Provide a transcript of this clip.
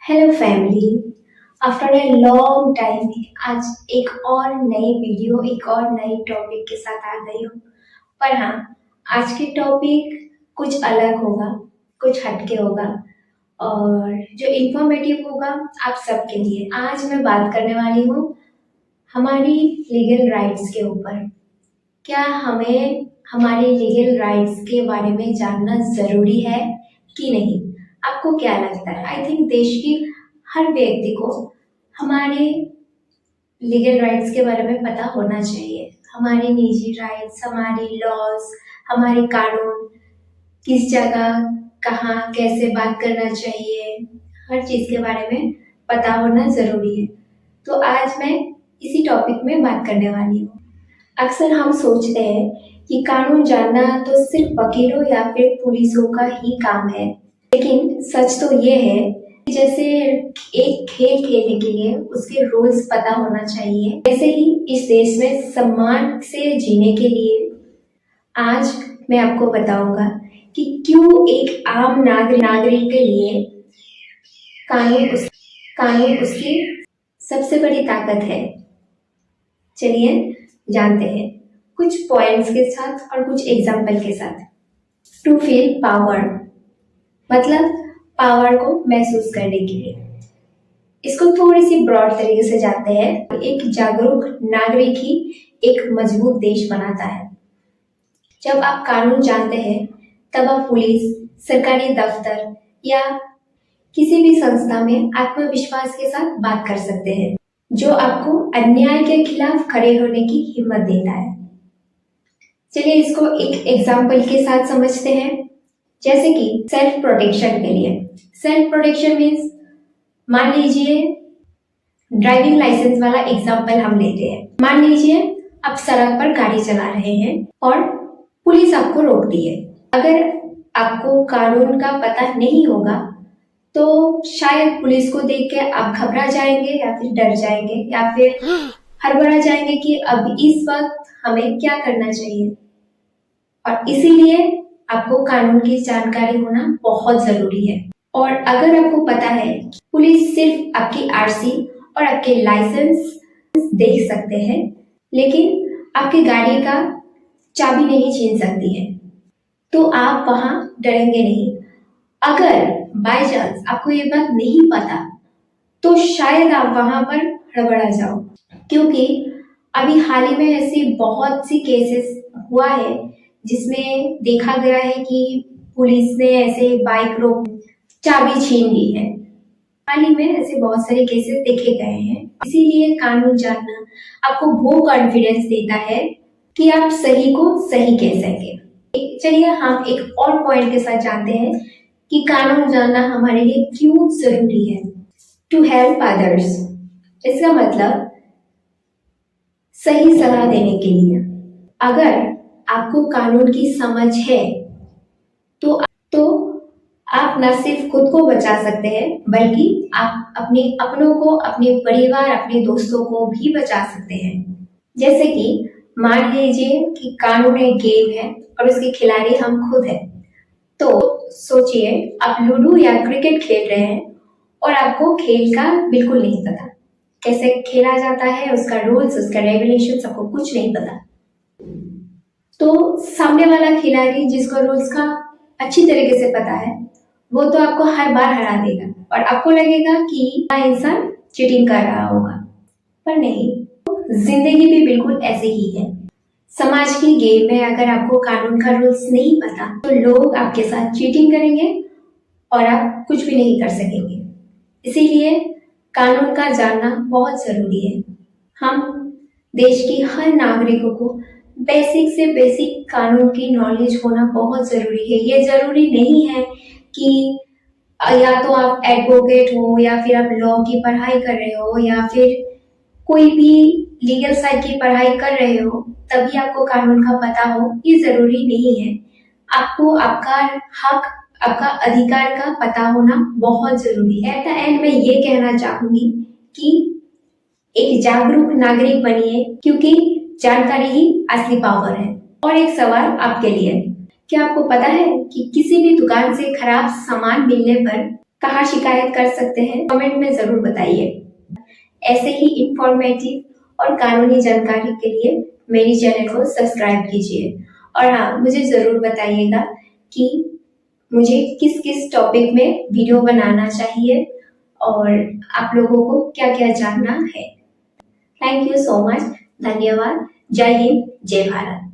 Hello family. After a long time आज एक और नई वीडियो एक और नई टॉपिक के साथ आ गई हूँ। पर हाँ, आज के टॉपिक कुछ अलग होगा, कुछ हटके होगा और जो इंफॉर्मेटिव होगा आप सबके लिए। आज मैं बात करने वाली हूँ हमारी लीगल राइट्स के ऊपर। क्या हमें हमारे लीगल राइट्स के बारे में जानना ज़रूरी है कि नहीं? आपको क्या लगता है? आई थिंक देश की हर व्यक्ति को हमारे लीगल राइट्स के बारे में पता होना चाहिए। हमारे निजी राइट्स, हमारे लॉज, हमारे कानून, किस जगह, कहाँ, कैसे बात करना चाहिए, हर चीज़ के बारे में पता होना ज़रूरी है। तो आज मैं इसी टॉपिक में बात करने वाली हूँ। अक्सर हम सोचते हैं कि कानून जानना तो सिर्फ वकीलों या फिर पुलिसों का ही काम है, लेकिन सच तो ये है कि जैसे एक खेल खेलने के लिए उसके रूल्स पता होना चाहिए, वैसे ही इस देश में सम्मान से जीने के लिए आज मैं आपको बताऊंगा कि क्यों एक आम नागरिक के लिए कानून उसकी सबसे बड़ी ताकत है। चलिए जानते हैं कुछ पॉइंट्स के साथ और कुछ एग्जाम्पल के साथ। टू फील पावर मतलब पावर को महसूस करने के लिए। इसको थोड़ी सी ब्रॉड तरीके से जानते हैं। एक जागरूक नागरिक ही एक मजबूत देश बनाता है। जब आप कानून जानते हैं तब आप पुलिस, सरकारी दफ्तर या किसी भी संस्था में आत्मविश्वास के साथ बात कर सकते हैं, जो आपको अन्याय के खिलाफ खड़े होने की हिम्मत देता है। चलिए इसको एक एग्जाम्पल के साथ समझते हैं। जैसे कि सेल्फ प्रोटेक्शन के लिए। सेल्फ प्रोटेक्शन मीन्स, मान लीजिए ड्राइविंग लाइसेंस वाला एग्जाम्पल हम लेते हैं। मान लीजिए आप सड़क पर गाड़ी चला रहे हैं और पुलिस आपको रोकती है। अगर आपको कानून का पता नहीं होगा तो शायद पुलिस को देख के आप घबरा जाएंगे या फिर डर जाएंगे या फिर हड़बड़ा जाएंगे कि अब इस वक्त हमें क्या करना चाहिए। और इसीलिए आपको कानून की जानकारी होना बहुत जरूरी है। और अगर आपको पता है कि पुलिस सिर्फ आपकी आरसी और आपके लाइसेंस देख सकते हैं, लेकिन आपकी गाड़ी का चाबी नहीं छीन सकती है, तो आप वहां डरेंगे नहीं। अगर बाय चांस आपको ये बात नहीं पता तो शायद आप वहां पर हड़बड़ा जाओ, क्योंकि अभी हाल ही में ऐसी बहुत सी केसेस हुआ है जिसमें देखा गया है कि पुलिस ने ऐसे बाइक रोक चाबी छीन ली है। हाल ही में ऐसे बहुत सारे केसेस देखे गए हैं। इसीलिए कानून जानना आपको वो कॉन्फिडेंस देता है कि आप सही को सही कह सके। चलिए हम एक और पॉइंट के साथ जानते हैं कि कानून जानना हमारे लिए क्यों जरूरी है। टू हेल्प अदर्स, इसका मतलब सही सलाह देने के लिए। अगर आपको कानून की समझ है तो आप न सिर्फ खुद को बचा सकते हैं, बल्कि आप अपने अपनों को, अपने परिवार, अपने दोस्तों को भी बचा सकते हैं। जैसे कि मान लीजिए कि कानून एक गेम है और उसके खिलाड़ी हम खुद हैं। तो सोचिए आप लूडो या क्रिकेट खेल रहे हैं और आपको खेल का बिल्कुल नहीं पता, कैसे खेला जाता है, उसका रूल्स, उसका रेगुलेशन सबको कुछ नहीं पता। तो सामने वाला खिलाड़ी जिसको रूल्स का अच्छी तरीके से पता है, वो तो आपको हर बार हरा देगा और आपको लगेगा कि यह इंसान चीटिंग कर रहा होगा, पर नहीं, जिंदगी भी बिल्कुल ऐसे ही है। समाज की गेम में अगर आपको कानून का रूल्स नहीं पता तो लोग आपके साथ चीटिंग करेंगे और आप कुछ भी नहीं कर सकेंगे। इसीलिए कानून का जानना बहुत जरूरी है। हम देश की हर नागरिकों को बेसिक से बेसिक कानून की नॉलेज होना बहुत जरूरी है। ये जरूरी नहीं है कि या तो आप एडवोकेट हो या फिर आप लॉ की पढ़ाई कर रहे हो या फिर कोई भी लीगल साइड की पढ़ाई कर रहे हो तभी आपको कानून का पता हो, ये जरूरी नहीं है। आपको आपका हक, आपका अधिकार का पता होना बहुत जरूरी है। एट द एंड मैं ये कहना चाहूंगी कि एक जागरूक नागरिक बनिए, क्योंकि जानकारी ही असली पावर है। और एक सवाल आपके लिए, क्या आपको पता है कि किसी भी दुकान से खराब सामान मिलने पर कहाँ शिकायत कर सकते हैं, कमेंट में ज़रूर बताइए। ऐसे ही इंफॉर्मेटिव और कानूनी जानकारी के लिए मेरी चैनल को सब्सक्राइब कीजिए। और हाँ, मुझे ज़रूर बताइएगा कि मुझे किस किस टॉपिक में वीडियो बनाना चाहिए और आप लोगों को क्या क्या जानना है। Thank you so much. धन्यवाद। जय हिंद, जय भारत।